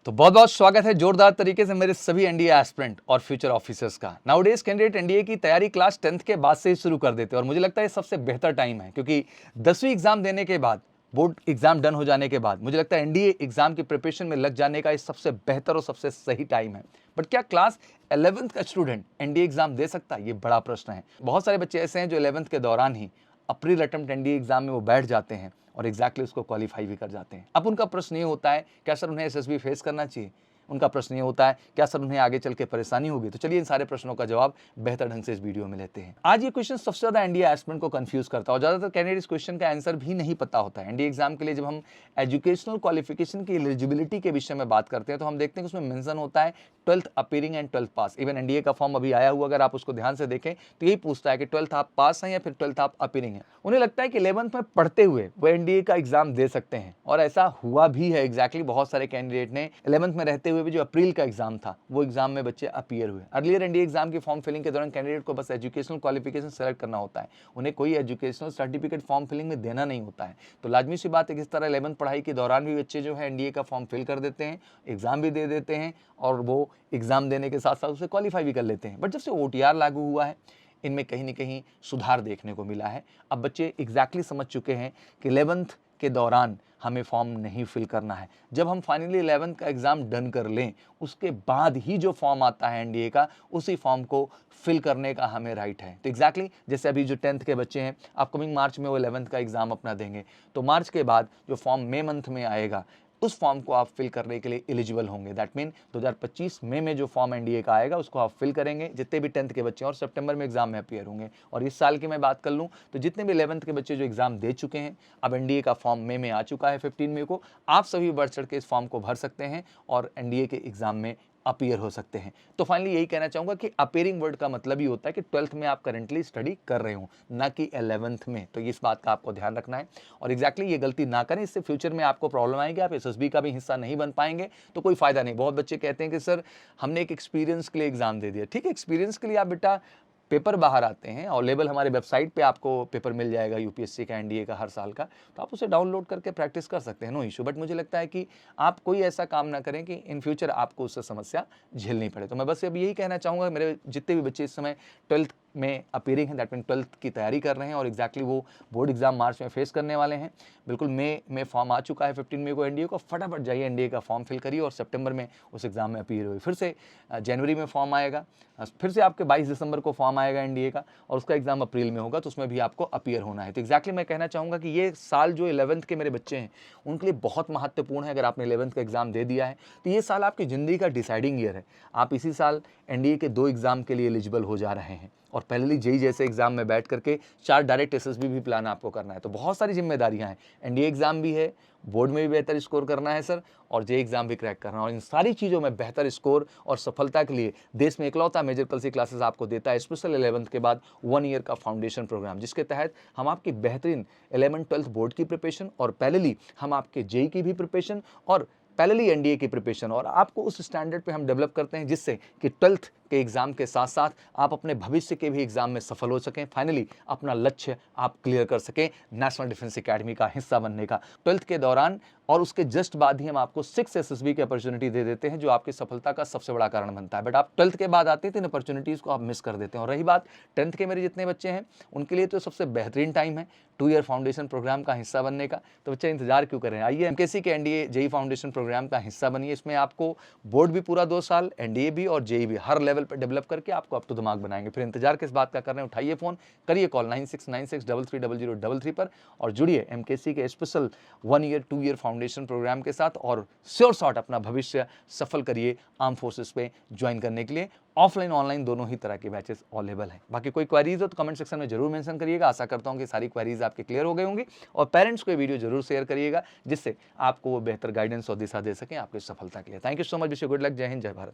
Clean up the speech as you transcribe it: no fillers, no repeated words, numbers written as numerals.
तो बहुत बहुत स्वागत है जोरदार तरीके से मेरे सभी एनडीए एस्पिरेंट और फ्यूचर ऑफिसर्स का। नाउडेज कैंडिडेट एनडीए की तैयारी क्लास 10th के बाद से ही शुरू कर देते हैं और मुझे लगता है ये सबसे बेहतर टाइम है, क्योंकि 10वीं एग्जाम देने के बाद, बोर्ड एग्जाम डन हो जाने के बाद मुझे लगता है एनडीए एग्जाम की प्रिपरेशन में लग जाने का ये सबसे बेहतर और सबसे सही टाइम है। बट क्या क्लास 11th का स्टूडेंट एनडीए एग्जाम दे सकता है? ये बड़ा प्रश्न है। बहुत सारे बच्चे ऐसे हैं जो 11th के दौरान ही अप्रैल अटेम्प्ट एनडीए एग्जाम में वो बैठ जाते हैं और एग्जैक्टली उसको क्वालिफाई भी कर जाते हैं। अब उनका प्रश्न ये होता है, क्या सर उन्हें एसएसबी फेस करना चाहिए? उनका प्रश्न ये होता है, क्या सर उन्हें आगे चल के परेशानी होगी? तो चलिए इन सारे प्रश्नों का जवाब बेहतर ढंग से इस वीडियो में लेते हैं। आज ये क्वेश्चन सबसे ज्यादा एनडीए एस्पिरेंट को कंफ्यूज करता है और ज्यादातर कैंडिडेट इस क्वेश्चन का आंसर भी नहीं पता होता है। एनडीए एग्जाम के लिए जब हम एजुकेशनल क्वालिफिकेशन की एलिजिबिलिटी के विषय में बात करते हैं तो हम देखते हैं कि उसमें मेंशन होता है 12th appearing and 12th pass. Even NDA का फॉर्म अभी आया हुआ, अगर आप उसको ध्यान से देखें तो यही पूछता है कि 12th आप पास हैं या फिर 12th आप अपीयरिंग है। उन्हें लगता है कि 11th में पढ़ते हुए वो एनडीए का एग्जाम दे सकते हैं और ऐसा हुआ भी है। एग्जैक्टली बहुत सारे कैंडिडेट ने 11th में रहते हुए भी जो अप्रैल का एग्जाम था वो एग्जाम में बच्चे अपीयर हुए। अर्लियर एनडीए एग्जाम की फॉर्म फिलिंग के दौरान कैंडिडेट को बस एजुकेशनल क्वालिफिकेशन सेलेक्ट करना होता है, उन्हें कोई एजुकेशनल सर्टिफिकेट फॉर्म फिलिंग में देना नहीं होता है। तो लाजमी सी बात है कि इस तरह 11th पढ़ाई के दौरान भी बच्चे जो है एनडीए का फॉर्म फिल कर देते हैं, एग्जाम भी दे देते हैं और वो एग्जाम देने के साथ साथ उसे क्वालिफाई भी कर लेते हैं। बट जब से ओटीआर लागू हुआ है इनमें कहीं ना कहीं सुधार देखने को मिला है। अब बच्चे एग्जैक्टली समझ चुके हैं कि 11th के दौरान हमें फॉर्म नहीं फिल करना है। जब हम फाइनली 11th का एग्जाम डन कर लें उसके बाद ही जो फॉर्म आता है एनडीए का, उसी फॉर्म को फिल करने का हमें राइट है। तो एग्जैक्टली जैसे अभी जो 10th के बच्चे हैं अपकमिंग मार्च में वो 11th का एग्जाम अपना देंगे, तो मार्च के बाद जो फॉर्म मई मंथ में आएगा उस फॉर्म को आप फिल करने के लिए एलिजिबल होंगे। दैट मीन 2025 मई में जो फॉर्म एनडीए का आएगा उसको आप फिल करेंगे, जितने भी 10th के बच्चे हैं, और सितंबर में एग्जाम में अपीयर होंगे। और इस साल की मैं बात कर लूँ तो जितने भी 11th के बच्चे जो एग्जाम दे चुके हैं, अब एनडीए का फॉर्म मई में आ चुका है 15 मई को, आप सभी बढ़ चढ़ के इस फॉर्म को भर सकते हैं और एनडीए के एग्जाम में अपीयर हो सकते हैं। तो फाइनली यही कहना चाहूंगा कि अपीयरिंग वर्ड का मतलब ही होता है कि 12th में आप करंटली स्टडी कर रहे हो, ना कि 11th में। तो इस बात का आपको ध्यान रखना है और एग्जैक्टली ये गलती ना करें, इससे फ्यूचर में आपको प्रॉब्लम आएगी, आप एसएसबी का भी हिस्सा नहीं बन पाएंगे तो कोई फायदा नहीं। बहुत बच्चे कहते हैं कि सर हमने एक एक्सपीरियंस के लिए एग्जाम दे दिया। ठीक है, एक्सपीरियंस के लिए आप बेटा पेपर बाहर आते हैं और लेवल हमारे वेबसाइट पे आपको पेपर मिल जाएगा यूपीएससी का, एनडीए का हर साल का, तो आप उसे डाउनलोड करके प्रैक्टिस कर सकते हैं, नो इशू। बट मुझे लगता है कि आप कोई ऐसा काम ना करें कि इन फ्यूचर आपको उससे समस्या झेलनी पड़े। तो मैं बस अब यही कहना चाहूँगा, मेरे जितने भी बच्चे इस समय 12th में अपीयरिंग है, दैट मीन 12th की तैयारी कर रहे हैं और एग्जैक्टली वो बोर्ड एग्जाम मार्च में फेस करने वाले हैं, बिल्कुल मई में फॉर्म आ चुका है 15 मई को एनडीए को, फटाफट जाइए एनडीए का फॉर्म फिल करिए और सितंबर में उस एग्जाम में अपीयर हुए। फिर से जनवरी में फॉर्म आएगा, फिर से आपके 22 दिसंबर को फॉर्म आएगा एनडीए का और उसका एग्जाम अप्रैल में होगा, तो उसमें भी आपको अपीयर होना है। तो एग्जैक्टली मैं कहना चाहूँगा कि ये साल जो 11th के मेरे बच्चे हैं उनके लिए बहुत महत्वपूर्ण है। अगर आपने 11th का एग्जाम दे दिया है तो ये साल आपकी ज़िंदगी का डिसाइडिंग ईयर है। आप इसी साल एनडीए के 2 एग्जाम के लिए एलिजिबल हो जा रहे हैं और पहले जेई जैसे एग्जाम में बैठ करके 4 डायरेक्ट एसएसबी भी प्लान आपको करना है। तो बहुत सारी जिम्मेदारियां हैं, एनडीए एग्जाम भी है, बोर्ड में भी बेहतर स्कोर करना है सर, और जेई एग्जाम भी क्रैक करना है। और इन सारी चीज़ों में बेहतर स्कोर और सफलता के लिए देश में इकलौता मेजर कलसी क्लासेस आपको देता है स्पेशल 11th के बाद 1 ईयर का फाउंडेशन प्रोग्राम, जिसके तहत हम आपकी बेहतरीन 11th 12th बोर्ड की प्रिपरेशन और पैरेलली हम आपके जेई की भी प्रिपरेशन और पैरेलली एनडीए की प्रिपरेशन और आपको उस स्टैंडर्ड पे हम डेवलप करते हैं जिससे कि 12th के एग्जाम के साथ साथ आप अपने भविष्य के भी एग्जाम में सफल हो सकें, फाइनली अपना लक्ष्य आप क्लियर कर सकें नेशनल डिफेंस एकेडमी का हिस्सा बनने का। 12th के दौरान और उसके जस्ट बाद ही हम आपको 6 एसएसबी की अपॉर्चुनिटी दे देते हैं, जो आपकी सफलता का सबसे बड़ा कारण बनता है। बट आप 12th के बाद आते हैं तो इन अपॉर्चुनिटीज़ को आप मिस कर देते हैं। और रही बात 10th के मेरे जितने बच्चे हैं उनके लिए तो सबसे बेहतरीन टाइम है 2 ईयर फाउंडेशन प्रोग्राम का हिस्सा बनने का। तो बच्चे इंतजार क्यों करें, आइए एमकेसी के एनडीए जेई फाउंडेशन प्रोग्राम का हिस्सा बनिए। इसमें आपको बोर्ड भी पूरा 2 साल, एनडीए भी और जेई भी हर लेवल पर डेवलप करके आपको अप टू दिमाग बनाएंगे। फिर इंतजार किस बात का कर रहे हैं, उठाइए फोन, करिए कॉल 9696330033 पर और जुड़िए एमकेसी के special 1 year 2 year foundation programme के साथ और श्योर शॉट अपना भविष्य सफल करिए आर्म फोर्सेस पे ज्वाइन करने के लिए। ऑफलाइन ऑनलाइन दोनों ही तरह के बैचेस अवेलेबल हैं। बाकी कोई क्वेरीज हो तो कमेंट सेक्शन में जरूर मेंशन करिएगा। आशा करता हूं कि सारी क्वेरीज आपके क्लियर हो गई होंगी और पेरेंट्स को ये वीडियो जरूर शेयर करिएगा जिससे आपको वो बेहतर गाइडेंस और दिशा दे सकें आपकी सफलता के लिए। Thank you so much, wish you good luck, जय हिंद, जय भारत।